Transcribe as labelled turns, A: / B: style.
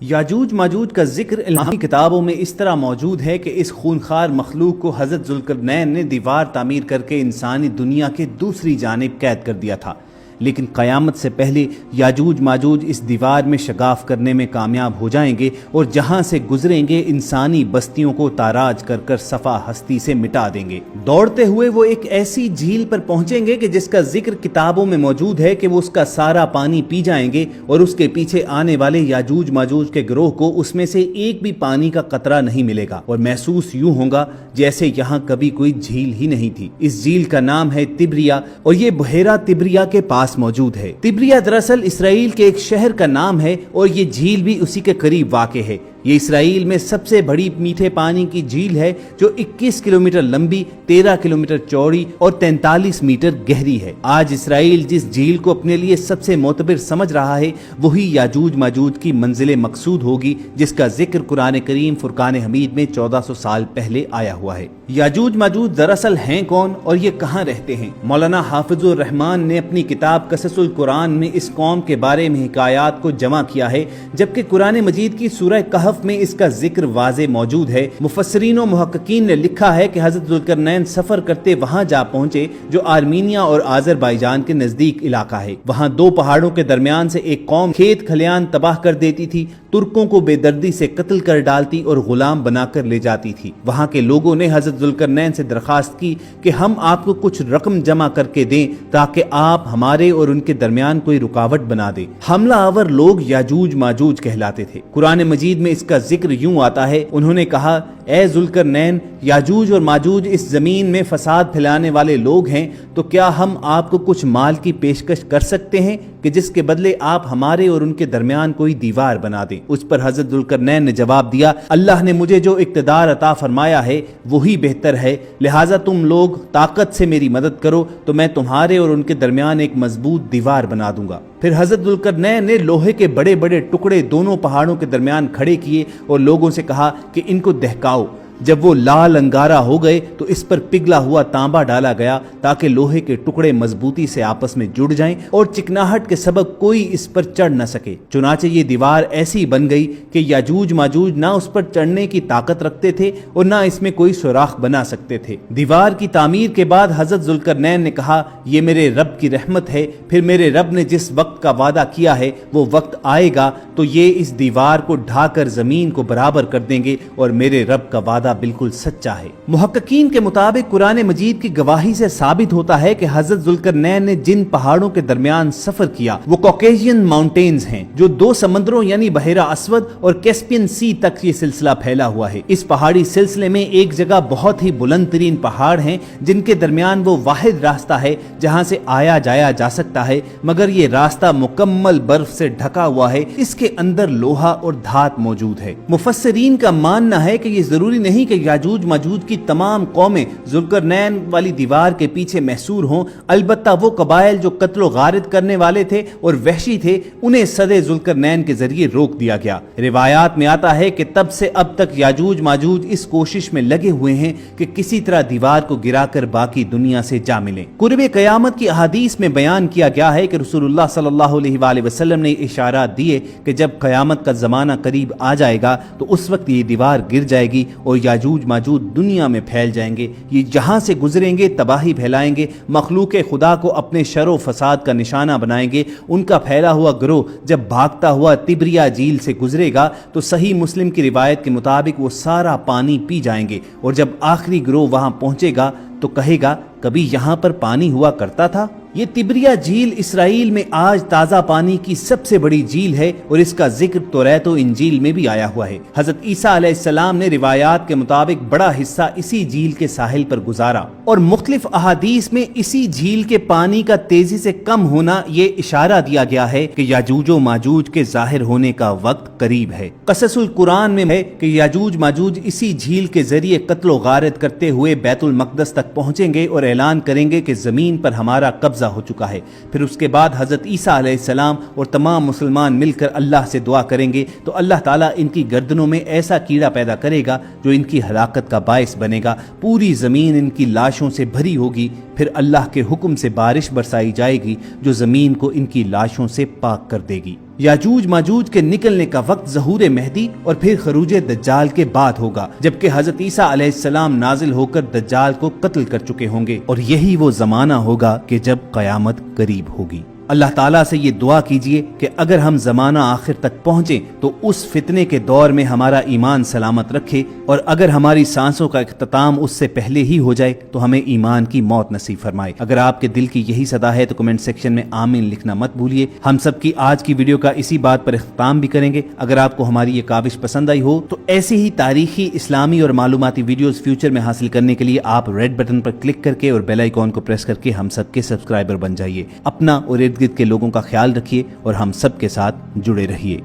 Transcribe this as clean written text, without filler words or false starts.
A: یاجوج ماجوج کا ذکر الہامی کتابوں میں اس طرح موجود ہے کہ اس خونخوار مخلوق کو حضرت ذوالقرنین نے دیوار تعمیر کر کے انسانی دنیا کے دوسری جانب قید کر دیا تھا، لیکن قیامت سے پہلے یاجوج ماجوج اس دیوار میں شگاف کرنے میں کامیاب ہو جائیں گے اور جہاں سے گزریں گے انسانی بستیوں کو تاراج کر کر صفا ہستی سے مٹا دیں گے۔ دوڑتے ہوئے وہ ایک ایسی جھیل پر پہنچیں گے کہ جس کا ذکر کتابوں میں موجود ہے کہ وہ اس کا سارا پانی پی جائیں گے اور اس کے پیچھے آنے والے یاجوج ماجوج کے گروہ کو اس میں سے ایک بھی پانی کا قطرہ نہیں ملے گا اور محسوس یوں ہوگا جیسے یہاں کبھی کوئی جھیل ہی نہیں تھی۔ اس جھیل کا نام ہے تبریا اور یہ بحیرہ تبریا کے پاس موجود ہے۔ تبریا دراصل اسرائیل کے ایک شہر کا نام ہے اور یہ جھیل بھی اسی کے قریب واقع ہے۔ یہ اسرائیل میں سب سے بڑی میٹھے پانی کی جھیل ہے جو 21 کلومیٹر لمبی، 13 کلومیٹر چوڑی اور 43 میٹر گہری ہے۔ آج اسرائیل جس جھیل کو اپنے لیے سب سے معتبر سمجھ رہا ہے وہی یاجوج ماجوج کی منزل مقصود ہوگی، جس کا ذکر قرآن کریم فرقان حمید میں 1400 سال پہلے آیا ہوا ہے۔ یاجوج ماجوج دراصل ہیں کون اور یہ کہاں رہتے ہیں؟ مولانا حافظ الرحمان نے اپنی کتاب قصص القرآن میں اس قوم کے بارے میں حکایات کو جمع کیا ہے، جبکہ قرآن مجید کی سورہ کہف میں اس کا ذکر واضح موجود ہے۔ مفسرین و محققین نے لکھا ہے کہ حضرت ذوالقرنین سفر کرتے وہاں جا پہنچے جو آرمینیا اور آذربائیجان کے نزدیک علاقہ ہے۔ وہاں دو پہاڑوں کے درمیان سے ایک قوم کھیت کھلیان تباہ کر دیتی تھی، ترکوں کو بے دردی سے قتل کر ڈالتی اور غلام بنا کر لے جاتی تھی۔ وہاں کے لوگوں نے حضرت ذوالقرنین سے درخواست کی کہ ہم آپ کو کچھ رقم جمع کر کے دیں تاکہ آپ ہمارے اور ان کے درمیان کوئی رکاوٹ بنا دیں۔ حملہ آور لوگ یاجوج ماجوج کہلاتے تھے۔ قرآن مجید میں اس کا ذکر یوں آتا ہے، انہوں نے کہا اے ذوالقرنین، یاجوج اور ماجوج اس زمین میں فساد پھیلانے والے لوگ ہیں، تو کیا ہم آپ کو کچھ مال کی پیشکش کر سکتے ہیں کہ جس کے بدلے آپ ہمارے اور ان کے درمیان کوئی دیوار بنا دیں؟ اس پر حضرت ذوالقرنین نے جواب دیا، اللہ نے مجھے جو اقتدار عطا فرمایا ہے وہی بہتر ہے، لہٰذا تم لوگ طاقت سے میری مدد کرو تو میں تمہارے اور ان کے درمیان ایک مضبوط دیوار بنا دوں گا۔ پھر حضرت ذوالقرنین نے لوہے کے بڑے بڑے ٹکڑے دونوں پہاڑوں کے درمیان کھڑے کیے اور لوگوں سے کہا کہ ان کو دہکاؤ۔ جب وہ لال انگارہ ہو گئے تو اس پر پگھلا ہوا تانبا ڈالا گیا تاکہ لوہے کے ٹکڑے مضبوطی سے آپس میں جڑ جائیں اور چکناہٹ کے سبب کوئی اس پر چڑھ نہ سکے۔ چنانچہ یہ دیوار ایسی بن گئی کہ یاجوج ماجوج نہ اس پر چڑھنے کی طاقت رکھتے تھے اور نہ اس میں کوئی سوراخ بنا سکتے تھے۔ دیوار کی تعمیر کے بعد حضرت ذوالقرنین نے کہا یہ میرے رب کی رحمت ہے، پھر میرے رب نے جس وقت کا وعدہ کیا ہے وہ وقت آئے گا تو یہ اس دیوار کو ڈھا کر زمین کو برابر کر دیں گے اور میرے رب کا وعدہ بالکل سچا ہے۔ محققین کے مطابق قرآن مجید کی گواہی سے ثابت ہوتا ہے کہ حضرت ذوالقرنین نے جن پہاڑوں کے درمیان سفر کیا وہ کوکیشین ماؤنٹینز ہیں، جو دو سمندروں یعنی بحیرہ اسود اور کیسپین سی تک یہ سلسلہ پھیلا ہوا ہے۔ اس پہاڑی سلسلے میں ایک جگہ بہت ہی بلند ترین پہاڑ ہیں جن کے درمیان وہ واحد راستہ ہے جہاں سے آیا جایا جا سکتا ہے، مگر یہ راستہ مکمل برف سے ڈھکا ہوا ہے، اس کے اندر لوہا اور دھات موجود ہے۔ مفسرین کا ماننا ہے کہ یہ ضروری نہیں کہ یاجوج ماجوج کی تمام قومیں ذوالقرنین والی دیوار کے پیچھے محصور ہوں، البتہ وہ قبائل جو قتل و غارت کرنے والے تھے اور وحشی تھے انہیں صد ذوالقرنین کے ذریعے روک دیا گیا۔ روایات میں آتا ہے کہ تب سے اب تک یاجوج ماجوج اس کوشش میں لگے ہوئے ہیں کہ کسی طرح دیوار کو گرا کر باقی دنیا سے جا ملیں۔ قرب قیامت کی احادیث میں بیان کیا گیا ہے کہ رسول اللہ صلی اللہ علیہ وآلہ وسلم نے اشارات دیے کہ جب قیامت کا زمانہ قریب آ جائے گا تو اس وقت یہ دیوار گر جائے گی اور یاجوج ماجوج دنیا میں پھیل جائیں گے، یہ جہاں سے گزریں گے تباہی پھیلائیں گے، مخلوق خدا کو اپنے شر و فساد کا نشانہ بنائیں گے۔ ان کا پھیلا ہوا گروہ جب بھاگتا ہوا تبریا جھیل سے گزرے گا تو صحیح مسلم کی روایت کے مطابق وہ سارا پانی پی جائیں گے، اور جب آخری گروہ وہاں پہنچے گا تو کہے گا کبھی یہاں پر پانی ہوا کرتا تھا۔ یہ تبریا جھیل اسرائیل میں آج تازہ پانی کی سب سے بڑی جھیل ہے اور اس کا ذکر توریت و انجیل میں بھی آیا ہوا ہے۔ حضرت عیسیٰ علیہ السلام نے روایات کے مطابق بڑا حصہ اسی جھیل کے ساحل پر گزارا، اور مختلف احادیث میں اسی جھیل کے پانی کا تیزی سے کم ہونا یہ اشارہ دیا گیا ہے کہ یاجوج و ماجوج کے ظاہر ہونے کا وقت قریب ہے۔ قصص القرآن میں ہے کہ یاجوج ماجوج اسی جھیل کے ذریعے قتل و غارت کرتے ہوئے بیت المقدس تک پہنچیں گے اور اعلان کریں گے کہ زمین پر ہمارا قبضہ ہو چکا ہے۔ پھر اس کے بعد حضرت عیسیٰ علیہ السلام اور تمام مسلمان مل کر اللہ سے دعا کریں گے تو اللہ تعالیٰ ان کی گردنوں میں ایسا کیڑا پیدا کرے گا جو ان کی ہلاکت کا باعث بنے گا، پوری زمین ان کی لاشوں سے بھری ہوگی۔ پھر اللہ کے حکم سے بارش برسائی جائے گی جو زمین کو ان کی لاشوں سے پاک کر دے گی۔ یاجوج ماجوج کے نکلنے کا وقت ظہور مہدی اور پھر خروج دجال کے بعد ہوگا، جبکہ حضرت عیسیٰ علیہ السلام نازل ہو کر دجال کو قتل کر چکے ہوں گے، اور یہی وہ زمانہ ہوگا کہ جب قیامت قریب ہوگی۔ اللہ تعالیٰ سے یہ دعا کیجئے کہ اگر ہم زمانہ آخر تک پہنچیں تو اس فتنے کے دور میں ہمارا ایمان سلامت رکھے، اور اگر ہماری سانسوں کا اختتام اس سے پہلے ہی ہو جائے تو ہمیں ایمان کی موت نصیب فرمائے۔ اگر آپ کے دل کی یہی صدا ہے تو کمنٹ سیکشن میں آمین لکھنا مت بھولیے۔ ہم سب کی آج کی ویڈیو کا اسی بات پر اختتام بھی کریں گے۔ اگر آپ کو ہماری یہ کاوش پسند آئی ہو تو ایسی ہی تاریخی، اسلامی اور معلوماتی ویڈیوز فیوچر میں حاصل کرنے کے لیے آپ ریڈ بٹن پر کلک کر کے اور بیل آئیکن کو پریس کر کے ہم سب کے سبسکرائبر بن جائیے۔ اپنا اور ارد گرد کے لوگوں کا خیال رکھیے اور ہم سب کے ساتھ جڑے رہیے۔